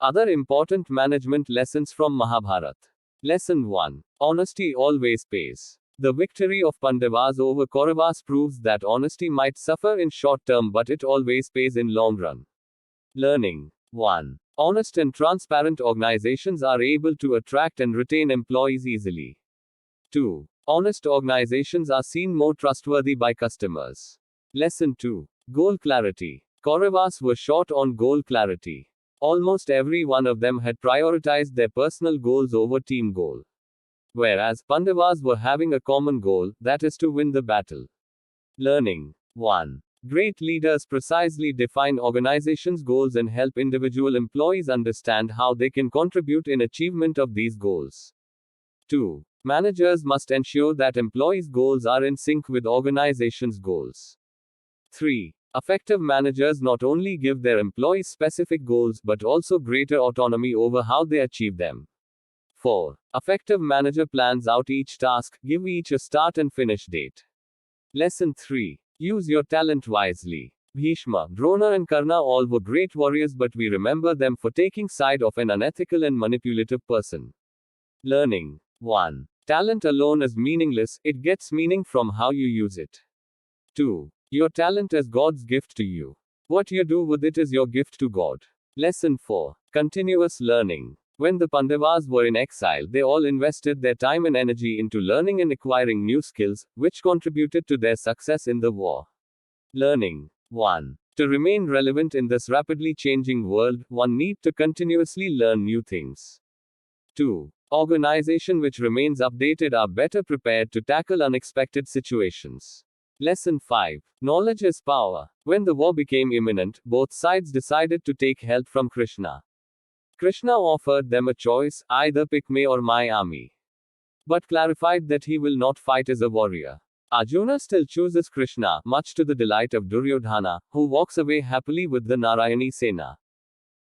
Other important management lessons from Mahabharata. Lesson 1. Honesty always pays. The victory of Pandavas over Kauravas proves that honesty might suffer in short term but it always pays in long run. Learning 1. Honest and transparent organizations are able to attract and retain employees easily. 2. Honest organizations are seen more trustworthy by customers. Lesson 2. Goal clarity. Kauravas were short on goal clarity. Almost every one of them had prioritized their personal goals over team goal. Whereas Pandavas were having a common goal, that is to win the battle. Learning 1. Great leaders precisely define organizations' goals and help individual employees understand how they can contribute in achievement of these goals. 2. Managers must ensure that employees' goals are in sync with organization's goals. 3. Effective managers not only give their employees specific goals but also greater autonomy over how they achieve them. 4. Effective manager plans out each task, give each a start and finish date. Lesson 3. Use your talent wisely. Bhishma, Drona and Karna all were great warriors but we remember them for taking side of an unethical and manipulative person. Learning 1. Talent alone is meaningless, it gets meaning from how you use it. 2. Your talent is God's gift to you. What you do with it is your gift to God. Lesson 4. Continuous learning. When the Pandavas were in exile, they all invested their time and energy into learning and acquiring new skills, which contributed to their success in the war. Learning 1. To remain relevant in this rapidly changing world, one needs to continuously learn new things. 2. Organizations which remains updated are better prepared to tackle unexpected situations. Lesson 5. Knowledge is power. When the war became imminent, both sides decided to take help from Krishna. Krishna offered them a choice, either pick me or my army. But clarified that he will not fight as a warrior. Arjuna still chooses Krishna, much to the delight of Duryodhana, who walks away happily with the Narayani Sena.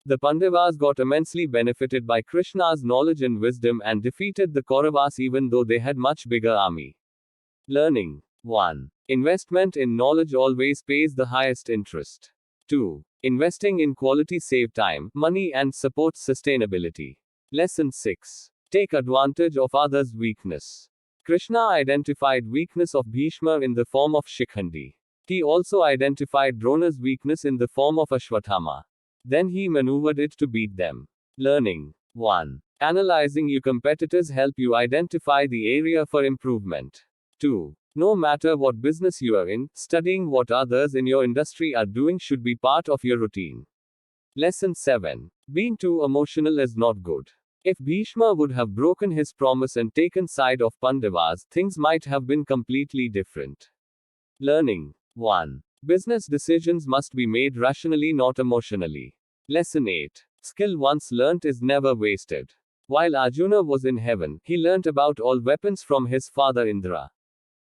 The Pandavas got immensely benefited by Krishna's knowledge and wisdom and defeated the Kauravas even though they had much bigger army. Learning 1. Investment in knowledge always pays the highest interest. 2. Investing in quality save time, money and supports sustainability. Lesson 6. Take advantage of others' weakness. Krishna identified weakness of Bhishma in the form of Shikhandi. He also identified Drona's weakness in the form of Ashwathama. Then he maneuvered it to beat them. Learning 1. Analyzing your competitors help you identify the area for improvement. 2. No matter what business you are in, studying what others in your industry are doing should be part of your routine. Lesson 7. Being too emotional is not good. If Bhishma would have broken his promise and taken side of Pandavas, things might have been completely different. Learning 1. Business decisions must be made rationally, not emotionally. Lesson 8. Skill once learnt is never wasted. While Arjuna was in heaven, he learnt about all weapons from his father Indra.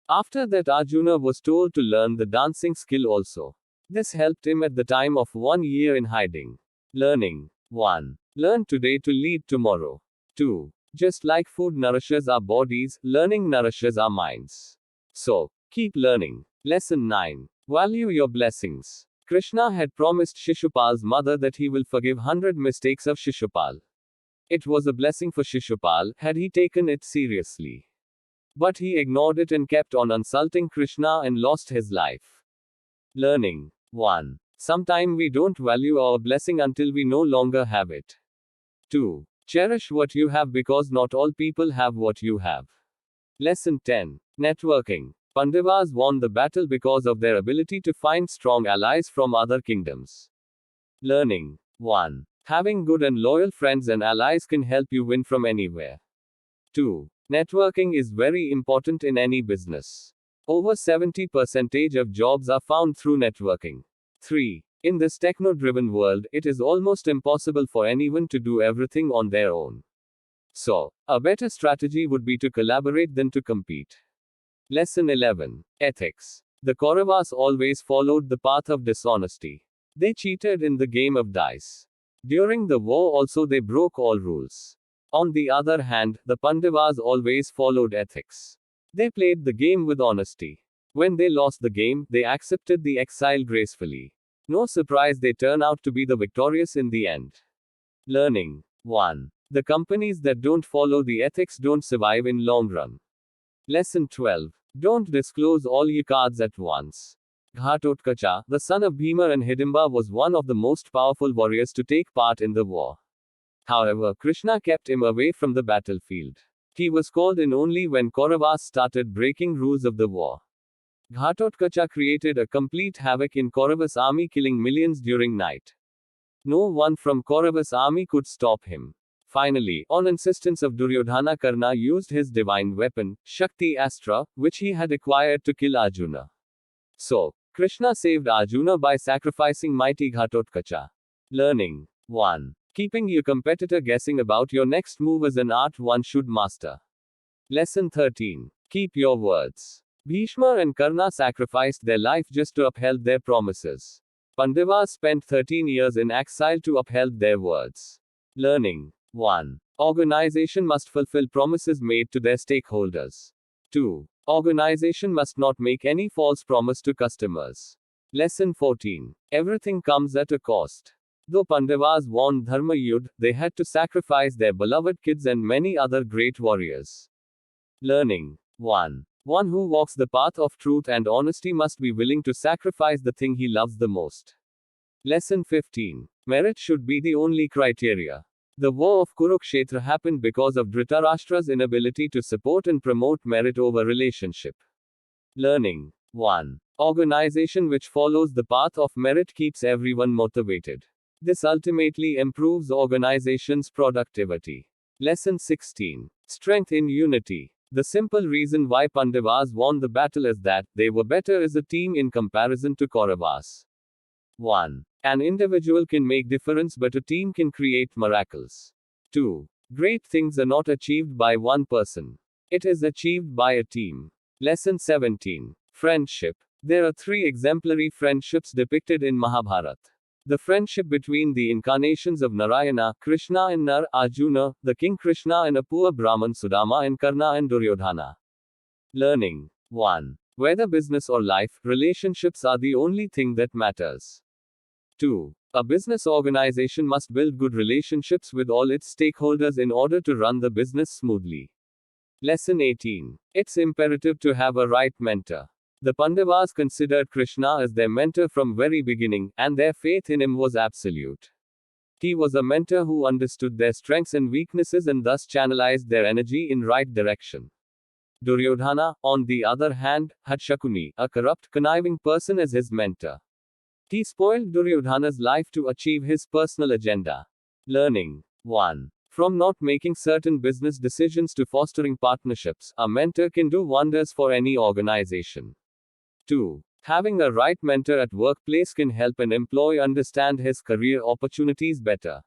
After that, Arjuna was told to learn the dancing skill also. This helped him at the time of 1 year in hiding. Learning 1. Learn today to lead tomorrow. 2. Just like food nourishes our bodies, learning nourishes our minds. So, keep learning. Lesson 9. Value your blessings. Krishna had promised Shishupal's mother that he will forgive 100 mistakes of Shishupal. It was a blessing for Shishupal, had he taken it seriously. But he ignored it and kept on insulting Krishna and lost his life. Learning 1. Sometime we don't value our blessing until we no longer have it. 2. Cherish what you have because not all people have what you have. Lesson 10. Networking. Pandavas won the battle because of their ability to find strong allies from other kingdoms. Learning 1. Having good and loyal friends and allies can help you win from anywhere. 2. Networking is very important in any business. Over 70% of jobs are found through networking. 3. In this techno-driven world, it is almost impossible for anyone to do everything on their own. So, a better strategy would be to collaborate than to compete. Lesson 11. Ethics. The Kauravas always followed the path of dishonesty. They cheated in the game of dice. During the war also they broke all rules. On the other hand, the Pandavas always followed ethics. They played the game with honesty. When they lost the game, they accepted the exile gracefully. No surprise they turn out to be the victorious in the end. Learning 1. The companies that don't follow the ethics don't survive in long run. Lesson 12. Don't disclose all your cards at once. Ghatotkacha, the son of Bhima and Hidimba, was one of the most powerful warriors to take part in the war. However, Krishna kept him away from the battlefield. He was called in only when Kauravas started breaking rules of the war. Ghatotkacha created a complete havoc in Kauravas' army, killing millions during night. No one from Kauravas' army could stop him. Finally, on insistence of Duryodhana, Karna used his divine weapon, Shakti Astra, which he had acquired to kill Arjuna. So, Krishna saved Arjuna by sacrificing mighty Ghatotkacha. Learning 1. Keeping your competitor guessing about your next move is an art one should master. Lesson 13. Keep your words. Bhishma and Karna sacrificed their life just to uphold their promises. Pandavas spent 13 years in exile to uphold their words. Learning 1. Organization must fulfill promises made to their stakeholders. 2. Organization must not make any false promise to customers. Lesson 14. Everything comes at a cost. Though Pandavas won Dharma Yudh, they had to sacrifice their beloved kids and many other great warriors. Learning 1. One who walks the path of truth and honesty must be willing to sacrifice the thing he loves the most. Lesson 15. Merit should be the only criteria. The war of Kurukshetra happened because of Dhritarashtra's inability to support and promote merit over relationship. Learning 1. Organization which follows the path of merit keeps everyone motivated. This ultimately improves organization's productivity. Lesson 16. Strength in unity. The simple reason why Pandavas won the battle is that they were better as a team in comparison to Kauravas. 1. An individual can make difference, but a team can create miracles. 2. Great things are not achieved by one person. It is achieved by a team. Lesson 17. Friendship. There are 3 exemplary friendships depicted in Mahabharata. The friendship between the incarnations of Narayana, Krishna and Nar, Arjuna, the king Krishna and a poor Brahman Sudama, and Karna and Duryodhana. Learning 1. Whether business or life, relationships are the only thing that matters. 2. A business organization must build good relationships with all its stakeholders in order to run the business smoothly. Lesson 18. It's imperative to have a right mentor. The Pandavas considered Krishna as their mentor from very beginning, and their faith in him was absolute. He was a mentor who understood their strengths and weaknesses and thus channelized their energy in right direction. Duryodhana, on the other hand, had Shakuni, a corrupt, conniving person, as his mentor. He spoiled Duryodhana's life to achieve his personal agenda. Learning 1. From not making certain business decisions to fostering partnerships, a mentor can do wonders for any organization. 2. Having a right mentor at workplace can help an employee understand his career opportunities better.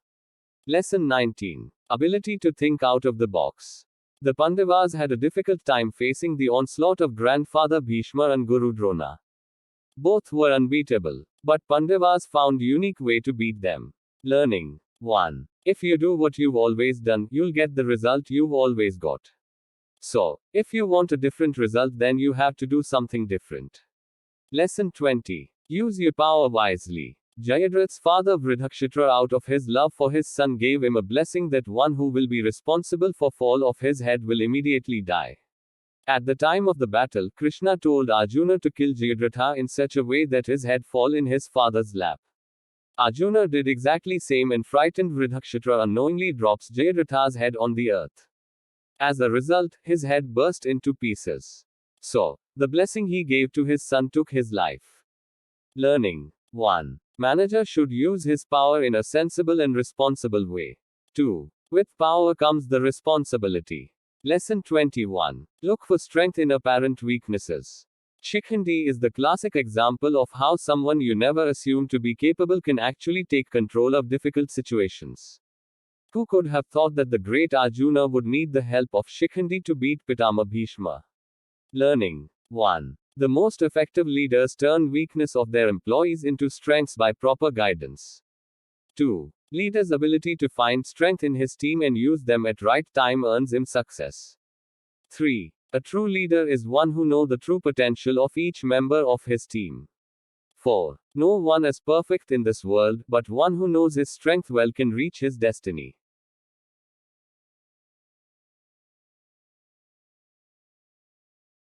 Lesson 19. Ability to think out of the box. The Pandavas had a difficult time facing the onslaught of grandfather Bhishma and Guru Drona. Both were unbeatable, but Pandavas found unique way to beat them. Learning 1. If you do what you've always done, you'll get the result you've always got. So, if you want a different result, then you have to do something different. Lesson 20. Use your power wisely. Jayadratha's father Vridhakshitra, out of his love for his son, gave him a blessing that one who will be responsible for fall of his head will immediately die. At the time of the battle, Krishna told Arjuna to kill Jayadratha in such a way that his head fall in his father's lap. Arjuna did exactly same, and frightened Vridhakshitra unknowingly drops Jayadratha's head on the earth. As a result, his head burst into pieces. So, the blessing he gave to his son took his life. Learning 1. Manager should use his power in a sensible and responsible way. 2. With power comes the responsibility. Lesson 21. Look for strength in apparent weaknesses. Shikhandi is the classic example of how someone you never assumed to be capable can actually take control of difficult situations. Who could have thought that the great Arjuna would need the help of Shikhandi to beat Pitama Bhishma? Learning 1. The most effective leaders turn weakness of their employees into strengths by proper guidance. 2. Leader's ability to find strength in his team and use them at right time earns him success. 3. A true leader is one who knows the true potential of each member of his team. 4. No one is perfect in this world, but one who knows his strength well can reach his destiny.